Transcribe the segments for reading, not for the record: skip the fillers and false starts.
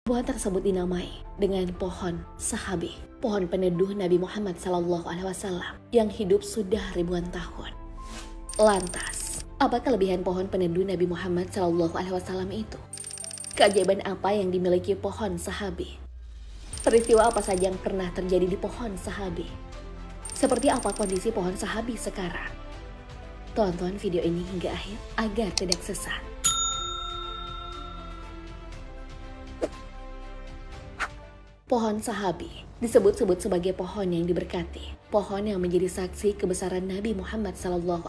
Pohon tersebut dinamai dengan pohon sahabi, pohon peneduh Nabi Muhammad SAW yang hidup sudah ribuan tahun. Lantas, apa kelebihan pohon peneduh Nabi Muhammad SAW itu? Keajaiban apa yang dimiliki pohon sahabi? Peristiwa apa saja yang pernah terjadi di pohon sahabi? Seperti apa kondisi pohon sahabi sekarang? Tonton video ini hingga akhir agar tidak sesat. Pohon sahabi disebut-sebut sebagai pohon yang diberkati, pohon yang menjadi saksi kebesaran Nabi Muhammad SAW.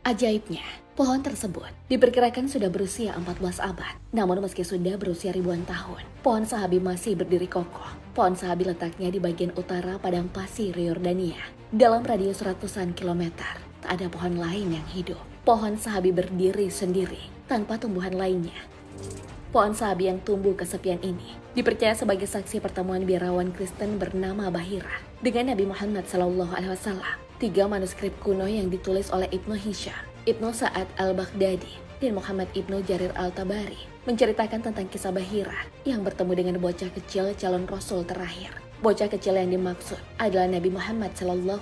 Ajaibnya, pohon tersebut diperkirakan sudah berusia 14 abad. Namun meski sudah berusia ribuan tahun, pohon sahabi masih berdiri kokoh. Pohon sahabi letaknya di bagian utara padang pasir Yordania. Dalam radius ratusan kilometer, tak ada pohon lain yang hidup. Pohon sahabi berdiri sendiri, tanpa tumbuhan lainnya. Pohon sahabi yang tumbuh kesepian ini dipercaya sebagai saksi pertemuan biarawan Kristen bernama Bahira dengan Nabi Muhammad SAW. 3 manuskrip kuno yang ditulis oleh Ibnu Hisham, Ibnu Sa'ad al-Baghdadi, dan Muhammad Ibnu Jarir al-Tabari menceritakan tentang kisah Bahira yang bertemu dengan bocah kecil calon Rasul terakhir. Bocah kecil yang dimaksud adalah Nabi Muhammad SAW.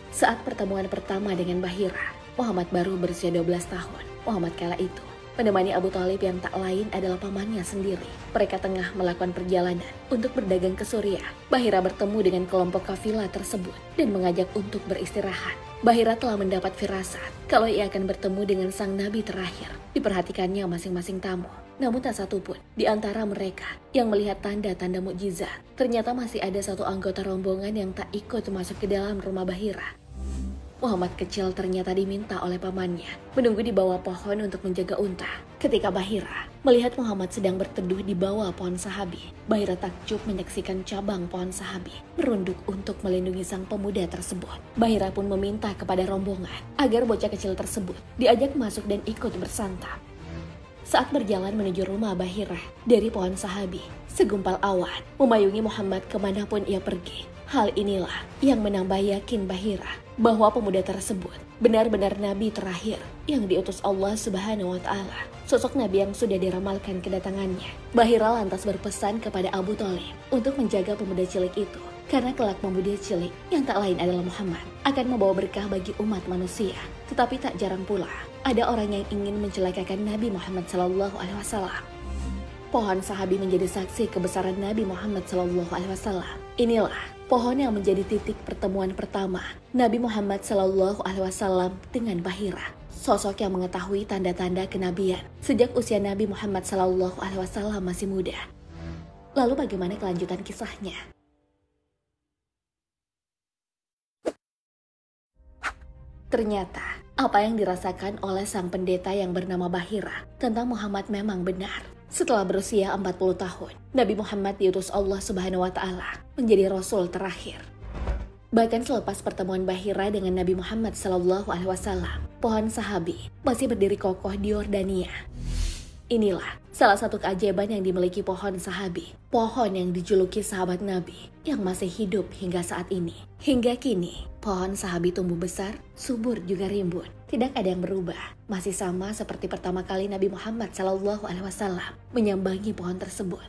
Saat pertemuan pertama dengan Bahira, Muhammad baru berusia 12 tahun. Muhammad kala itu menemani Abu Thalib yang tak lain adalah pamannya sendiri. Mereka tengah melakukan perjalanan untuk berdagang ke Suriah. Bahira bertemu dengan kelompok kafilah tersebut dan mengajak untuk beristirahat. Bahira telah mendapat firasat kalau ia akan bertemu dengan sang nabi terakhir. Diperhatikannya masing-masing tamu. Namun tak satu pun di antara mereka yang melihat tanda-tanda mukjizat. Ternyata masih ada satu anggota rombongan yang tak ikut masuk ke dalam rumah Bahira. Muhammad kecil ternyata diminta oleh pamannya menunggu di bawah pohon untuk menjaga unta. Ketika Bahira melihat Muhammad sedang berteduh di bawah pohon sahabi, Bahira takjub menyaksikan cabang pohon sahabi merunduk untuk melindungi sang pemuda tersebut. Bahira pun meminta kepada rombongan agar bocah kecil tersebut diajak masuk dan ikut bersantap. Saat berjalan menuju rumah Bahira dari pohon sahabi, segumpal awan memayungi Muhammad kemanapun ia pergi. Hal inilah yang menambah yakin Bahira bahwa pemuda tersebut benar-benar nabi terakhir yang diutus Allah Subhanahu wa Ta'ala. Sosok nabi yang sudah diramalkan kedatangannya. Bahira lantas berpesan kepada Abu Thalib untuk menjaga pemuda cilik itu, karena kelak pemuda cilik yang tak lain adalah Muhammad akan membawa berkah bagi umat manusia. Tetapi tak jarang pula ada orang yang ingin mencelakakan Nabi Muhammad SAW. Pohon sahabi menjadi saksi kebesaran Nabi Muhammad SAW. Inilah pohon yang menjadi titik pertemuan pertama Nabi Muhammad SAW dengan Bahira, sosok yang mengetahui tanda-tanda kenabian sejak usia Nabi Muhammad SAW masih muda. Lalu bagaimana kelanjutan kisahnya? Ternyata apa yang dirasakan oleh sang pendeta yang bernama Bahira tentang Muhammad memang benar. Setelah berusia 40 tahun, Nabi Muhammad diutus Allah Subhanahu wa Ta'ala menjadi Rasul terakhir. Bahkan selepas pertemuan Bahira dengan Nabi Muhammad SAW, pohon sahabi masih berdiri kokoh di Yordania. Inilah salah satu keajaiban yang dimiliki pohon sahabi, pohon yang dijuluki sahabat Nabi yang masih hidup hingga saat ini. Hingga kini, pohon sahabi tumbuh besar, subur juga rimbun. Tidak ada yang berubah, masih sama seperti pertama kali Nabi Muhammad SAW menyambangi pohon tersebut.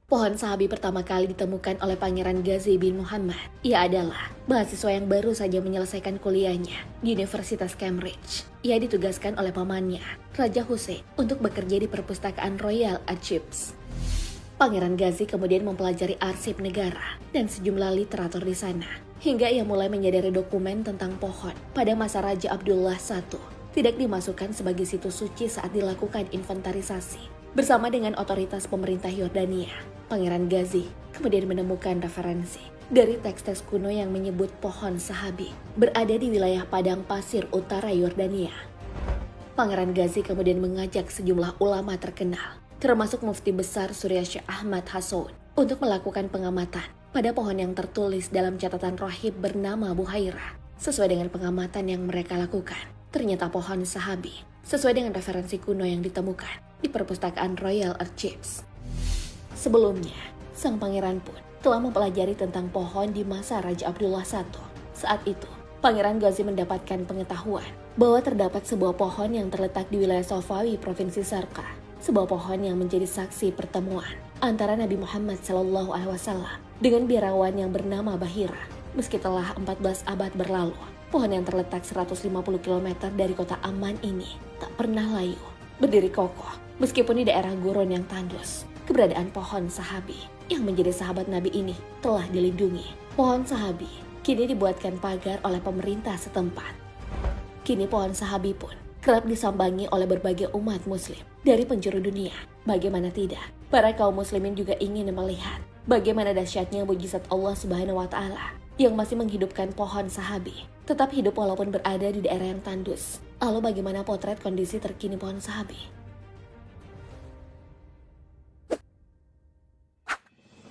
Pohon sahabi pertama kali ditemukan oleh Pangeran Ghazi bin Muhammad. Ia adalah mahasiswa yang baru saja menyelesaikan kuliahnya di Universitas Cambridge. Ia ditugaskan oleh pamannya, Raja Hussein, untuk bekerja di perpustakaan Royal Archives. Pangeran Ghazi kemudian mempelajari arsip negara dan sejumlah literatur di sana, hingga ia mulai menyadari dokumen tentang pohon pada masa Raja Abdullah I tidak dimasukkan sebagai situs suci saat dilakukan inventarisasi. Bersama dengan otoritas pemerintah Yordania, Pangeran Ghazi kemudian menemukan referensi dari teks-teks kuno yang menyebut pohon sahabi berada di wilayah padang pasir utara Yordania. Pangeran Ghazi kemudian mengajak sejumlah ulama terkenal, termasuk Mufti Besar Surya Syekh Ahmad Hassoun, untuk melakukan pengamatan pada pohon yang tertulis dalam catatan rahib bernama Buhaira. Sesuai dengan pengamatan yang mereka lakukan, ternyata pohon sahabi sesuai dengan referensi kuno yang ditemukan di perpustakaan Royal Archives. Sebelumnya, sang pangeran pun telah mempelajari tentang pohon di masa Raja Abdullah I. Saat itu, Pangeran Ghazi mendapatkan pengetahuan bahwa terdapat sebuah pohon yang terletak di wilayah Safawi, Provinsi Sarqa. sebuah pohon yang menjadi saksi pertemuan antara Nabi Muhammad SAW dengan biarawan yang bernama Bahira. Meski telah 14 abad berlalu, pohon yang terletak 150 km dari kota Amman ini tak pernah layu, berdiri kokoh meskipun di daerah gurun yang tandus. Keberadaan pohon sahabi yang menjadi sahabat Nabi ini telah dilindungi. Pohon sahabi kini dibuatkan pagar oleh pemerintah setempat. Kini pohon sahabi pun kerap disambangi oleh berbagai umat muslim dari penjuru dunia. Bagaimana tidak, para kaum muslimin juga ingin melihat bagaimana dahsyatnya mukjizat Allah Subhanahu wa Ta'ala yang masih menghidupkan pohon sahabi tetap hidup walaupun berada di daerah yang tandus. Lalu bagaimana potret kondisi terkini pohon sahabi?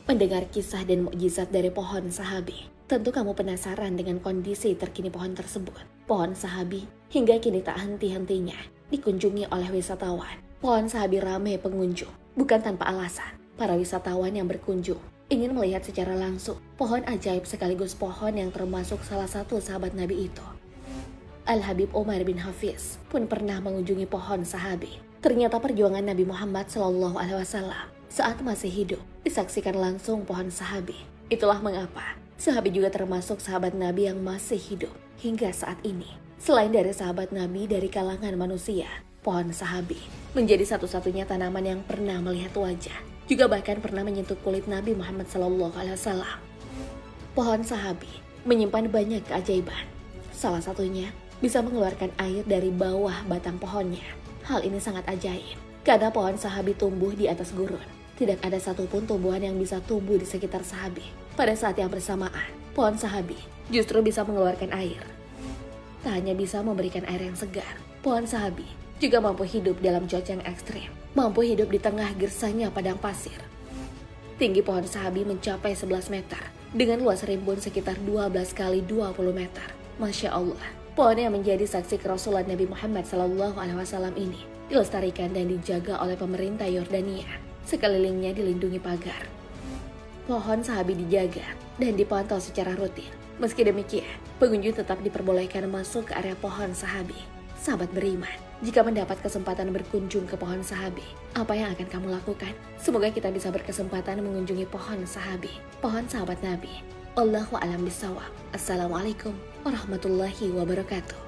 Mendengar kisah dan mukjizat dari pohon sahabi, tentu kamu penasaran dengan kondisi terkini pohon tersebut. Pohon sahabi hingga kini tak henti-hentinya dikunjungi oleh wisatawan. Pohon sahabi ramai pengunjung, bukan tanpa alasan. Para wisatawan yang berkunjung ingin melihat secara langsung pohon ajaib sekaligus pohon yang termasuk salah satu sahabat Nabi itu. Al-Habib Umar bin Hafiz pun pernah mengunjungi pohon sahabi. Ternyata perjuangan Nabi Muhammad SAW saat masih hidup disaksikan langsung pohon sahabi. Itulah mengapa sahabi juga termasuk sahabat Nabi yang masih hidup hingga saat ini. Selain dari sahabat Nabi dari kalangan manusia, pohon sahabi menjadi satu-satunya tanaman yang pernah melihat wajah, juga bahkan pernah menyentuh kulit Nabi Muhammad SAW. Pohon sahabi menyimpan banyak keajaiban. Salah satunya bisa mengeluarkan air dari bawah batang pohonnya. Hal ini sangat ajaib karena pohon sahabi tumbuh di atas gurun. Tidak ada satupun tumbuhan yang bisa tumbuh di sekitar sahabi. Pada saat yang bersamaan, pohon sahabi justru bisa mengeluarkan air. Tak hanya bisa memberikan air yang segar, pohon sahabi juga mampu hidup dalam cuaca yang ekstrim, mampu hidup di tengah gersangnya padang pasir. Tinggi pohon sahabi mencapai 11 meter, dengan luas rimbun sekitar 12 kali 20 meter. Masya Allah, pohon yang menjadi saksi kerasulan Nabi Muhammad SAW ini dilestarikan dan dijaga oleh pemerintah Yordania. Sekelilingnya dilindungi pagar. Pohon sahabi dijaga dan dipantau secara rutin. Meski demikian, pengunjung tetap diperbolehkan masuk ke area pohon sahabi. Sahabat beriman, jika mendapat kesempatan berkunjung ke pohon sahabi, apa yang akan kamu lakukan? Semoga kita bisa berkesempatan mengunjungi pohon sahabi, pohon sahabat Nabi. Allahu a'lam bishawab. Assalamualaikum warahmatullahi wabarakatuh.